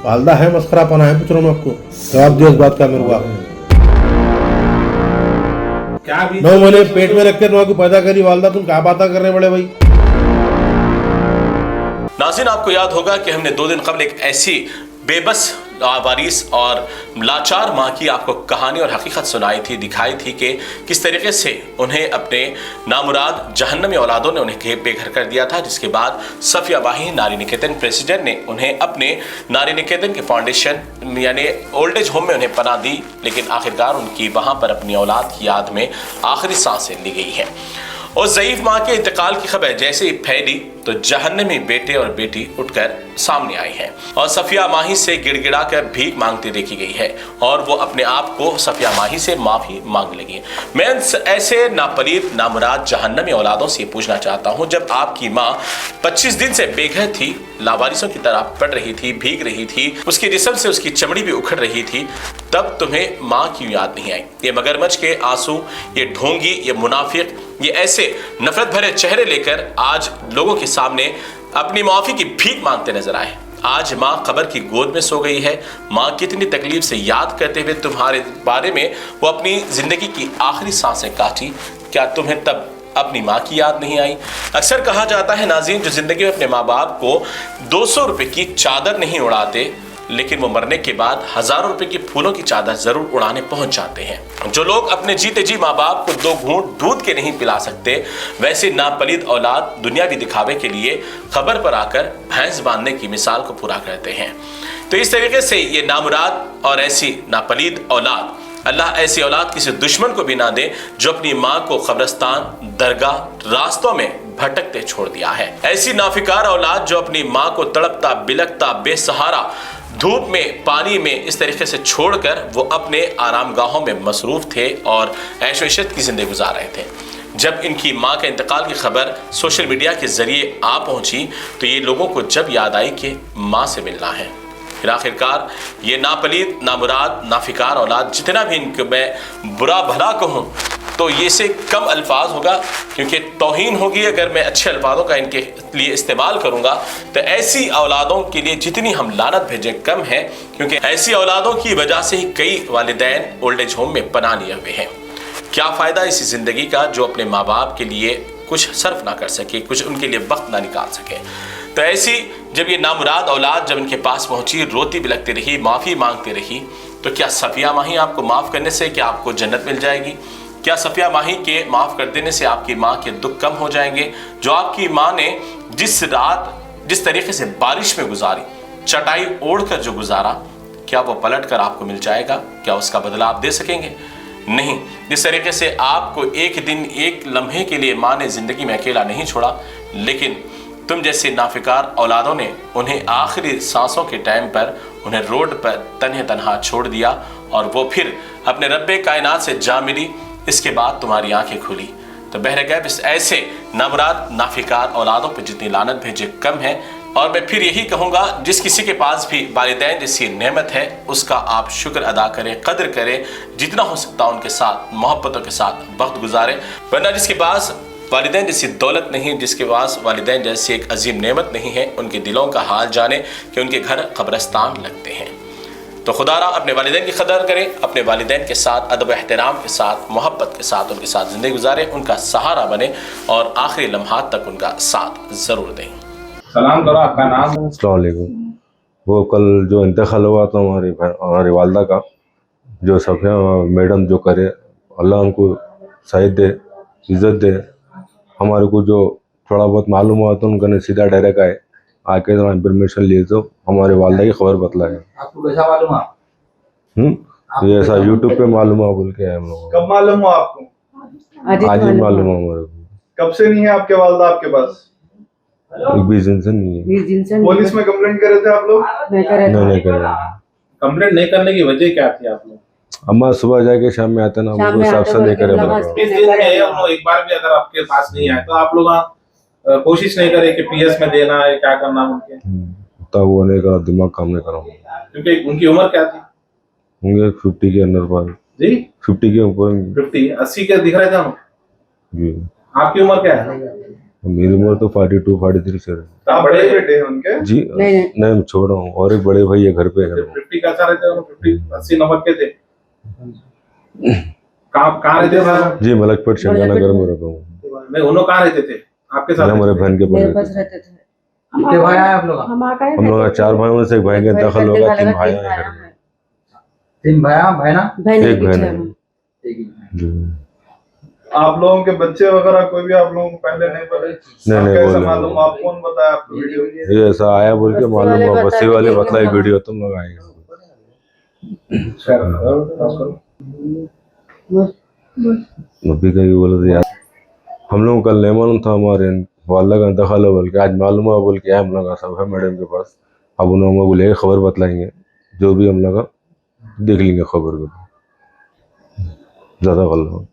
वालदा है मस्करा पना है, पूछ रहा हूँ मैं आपको, जवाब दियो इस बात का मेरे को आप। क्या भी 9 महीने पेट में रख के तुम्हारे को पैदा करी वालदा, तुम क्या बातें कर रहे बड़े भाई। नाज़रीन, आपको याद होगा कि हमने 2 दिन कबल एक ऐसी बेबस, लावारिस और लाचार माँ की आपको कहानी और हकीकत सुनाई थी, दिखाई थी कि किस तरीके से उन्हें अपने नामुराद जहन्नमी औलादों ने उन्हें बेघर कर दिया था, जिसके बाद सफिया माही नारी निकेतन प्रेसिडेंट ने उन्हें अपने नारी निकेतन के फाउंडेशन यानी ओल्ड एज होम में उन्हें पनाह दी, लेकिन आखिरकार उनकी वहाँ पर अपनी औलाद की याद में आखिरी सांसें ली गई हैं। और ज़ईफ़ माँ के इंतकाल की खबर जैसे ही फैली तो जहन्नमी बेटे और बेटी उठकर सामने आई हैं और सफिया माही से गिड़गिड़ा कर भीख मांगती देखी गई है और वो अपने आप को सफिया माही से माफ़ी मांग लगी। मैं ऐसे नापलीद नामुराद जहन्नमी औलादों से पूछना चाहता हूँ, जब आपकी माँ 25 दिन से बेघर थी, लावारिसों की तरह पड़ रही थी, भीग रही थी, उसके जिस्म से उसकी चमड़ी भी उखड़ रही थी, तब तुम्हें माँ की याद नहीं आई? ये मगरमच्छ के आंसू, ये ढोंगी, ये मुनाफिक, ये ऐसे नफरत भरे चेहरे लेकर आज लोगों के सामने अपनी माफ़ी की भीख मांगते नजर आए। आज माँ कब्र की गोद में सो गई है। माँ कितनी तकलीफ से याद करते हुए तुम्हारे बारे में वो अपनी ज़िंदगी की आखिरी सांसें काटी, क्या तुम्हें तब अपनी माँ की याद नहीं आई? अक्सर कहा जाता है नाज़रीन, जो ज़िंदगी में अपने माँ बाप को 200 रुपये की चादर नहीं उड़ाते, लेकिन वो मरने के बाद हज़ारों रुपए की फूलों की चादर जरूर उड़ाने पहुंच जाते हैं। जो लोग अपने जीते जी माँ बाप को 2 घूंट दूध के नहीं पिला सकते, वैसे नापलीद औलाद दुनियावी दिखावे के लिए खबर पर आकर भैंस बांधने की मिसाल को पूरा करते हैं। तो इस तरीके से ये नामुराद और ऐसी नापलीद औलाद, अल्लाह ऐसी औलाद किसी दुश्मन को भी ना दे जो अपनी माँ को कब्रिस्तान, दरगाह, रास्तों में भटकते छोड़ दिया है। ऐसी नाफिकार औलाद जो अपनी माँ को तड़पता, बिलखता, बेसहारा धूप में, पानी में इस तरीके से छोड़कर वो अपने आराम गाहों में मसरूफ थे और ऐश व इशरत की ज़िंदगी गुजार रहे थे। जब इनकी माँ के इंतकाल की खबर सोशल मीडिया के ज़रिए आ पहुँची तो ये लोगों को जब याद आई कि माँ से मिलना है। फिर आखिरकार ये नापलीद, नामुराद, नाफिकार औलाद, जितना भी इनको मैं बुरा भला कहूँ तो ये से कम अल्फाज होगा, क्योंकि तौहीन होगी अगर मैं अच्छे अल्फाजों का इनके लिए इस्तेमाल करूँगा। तो ऐसी औलादों के लिए जितनी हम लानत भेजें कम है, क्योंकि ऐसी औलादों की वजह से ही कई वालिदैन ओल्ड एज होम में पनाह लिए हुए हैं। क्या फ़ायदा इसी ज़िंदगी का जो अपने माँ बाप के लिए कुछ सर्फ ना कर सके, कुछ उनके लिए वक्त ना निकाल सके। तो ऐसी जब ये नामुराद औलाद जब इनके पास पहुंची, रोती बिलखती रही, माफ़ी मांगती रही, तो क्या सफिया माही आपको माफ़ करने से क्या आपको जन्नत मिल जाएगी? क्या सफिया माही के माफ़ कर देने से आपकी माँ के दुख कम हो जाएंगे? जो आपकी माँ ने जिस रात जिस तरीके से बारिश में गुजारी, चटाई ओढ़ कर जो गुजारा, क्या वो पलट कर आपको मिल जाएगा? क्या उसका बदला आप दे सकेंगे? नहीं। जिस तरीके से आपको एक दिन, एक लम्हे के लिए माँ ने ज़िंदगी में अकेला नहीं छोड़ा, लेकिन तुम जैसे नाफिकार औलादों ने उन्हें आखिरी सांसों के टाइम पर उन्हें रोड पर तन्हे तन्हा छोड़ दिया और वो फिर अपने रब्बे कायनात से जा मिली। इसके बाद तुम्हारी आंखें खुली। तो बहरकैफ इस ऐसे नामुराद, नाफिकार औलादों पर जितनी लानत भेजे कम है। और मैं फिर यही कहूँगा, जिस किसी के पास भी वालिदैन जैसी नेमत है उसका आप शुक्र अदा करें, कदर करें, जितना हो सकता उनके साथ मोहब्बतों के साथ वक्त गुजारें। वरना जिसके पास वालिदैन जैसी दौलत नहीं, जिसके पास वालिदैन जैसी एक अजीम नेमत नहीं है, उनके दिलों का हाल जाने कि उनके घर कब्रिस्तान लगते हैं। तो खुदारा अपने वालिदैन की कदर करें, अपने वालिदैन के साथ अदब एहतराम के साथ, मोहब्बत के साथ उनके साथ ज़िंदगी गुजारें, उनका सहारा बने और आखिरी लम्हात तक उनका साथ ज़रूर दें। सलाम करो, आपका नाम? अस्सलाम वालेकुम। वो कल जो इंतकाल हुआ था हमारी वालदा का, जो सफिया मैडम जो करे, अल्लाह उनको सहीद दे, इज़्ज़त दे। हमारे को जो थोड़ा बहुत मालूम हुआ तो उनका ने सीधा डायरेक्ट आए आके तो इन्फॉर्मेशन लिए तो हमारे वालदा की खबर बतलाए। आपको कैसा मालूम? ये ऐसा यूट्यूब पे मालूम हुआ बोल के हम लोग। कब मालूम हुआ आपको? आज ही मालूम हुआ हमारे को। कब से नहीं है आपके वालदा आपके पास? 20 दिन से नहीं है। 20 दिन से पुलिस में कंप्लेंट करे थे आप लोग? नहीं करे थे। नहीं कर रहे। कंप्लेंट नहीं करने की वजह क्या थी आप लोग? अम्मा सुबह जाके शाम में आते ना, शाम वो में हिसाब आते से नहीं करे बोल के मेरे को। इस दिन में हम लोग एक बार भी अगर आपके पास नहीं आए तो आप लोग कोशिश नहीं करे कि पीएस में देना है, क्या करना उनके? तब वो नहीं करा, दिमाग काम नहीं करा। क्योंकि उनकी उम्र क्या थी? होंगे 50 के अंदर पार। जी 50 के ऊपर। 50, 80 के दिख रहे थे हम। जी आपकी उम्र क्या है? मेरी उम्र तो 42 43 से है। तो आप बड़े बड़े बेटे हैं उनके? जी नहीं मैं छोड़ रहा हूँ, और एक बड़े भाई है घर पे है। 50 का अच्छा रहते हैं, 50 80 नंबर के थे। कहाँ रहते थे? जी मलकपेट शंकरनगर में रहता हूँ। नहीं, उन्होंने कहाँ रहते थे? आपके साथ मैं हमारे रहते थे? बहन के मेरे पास पास रहते रहते थे। कितने भाई आए आप लोग? हम लोग 4 भाइयों में से एक भाई का इंतकाल हो गया, 3 भाई हैं घर में। 3 भाई भाई ना? बहन एक की बहन पीछे है। हम। एक ही भाई। जी। आप लोगों के बच्चे वगैरह कोई भी आप लोगों को पहले नहीं पता? नहीं, कैसे बोले। मालूम? आप कौन बताया आपको वीडियो? ये ऐसा आया बोल के बस्ती मालूम वाले हुआ, बता बस्ती के वाले देंगे बतलाई हम। वीडियो तुम लोग आएगा। अभी कहीं बोले तो यार हम लोग कल नहीं मालूम था, हमारे वाला का इंतकाल है बोल के, आज मालूम हुआ बोल के हम लोग सब है मैडम के पास। अब उन्होंने हमको बोले खबर बतलाएंगे, जो भी हम लोग देख लेंगे खबर को, ज़्यादा गलत हो।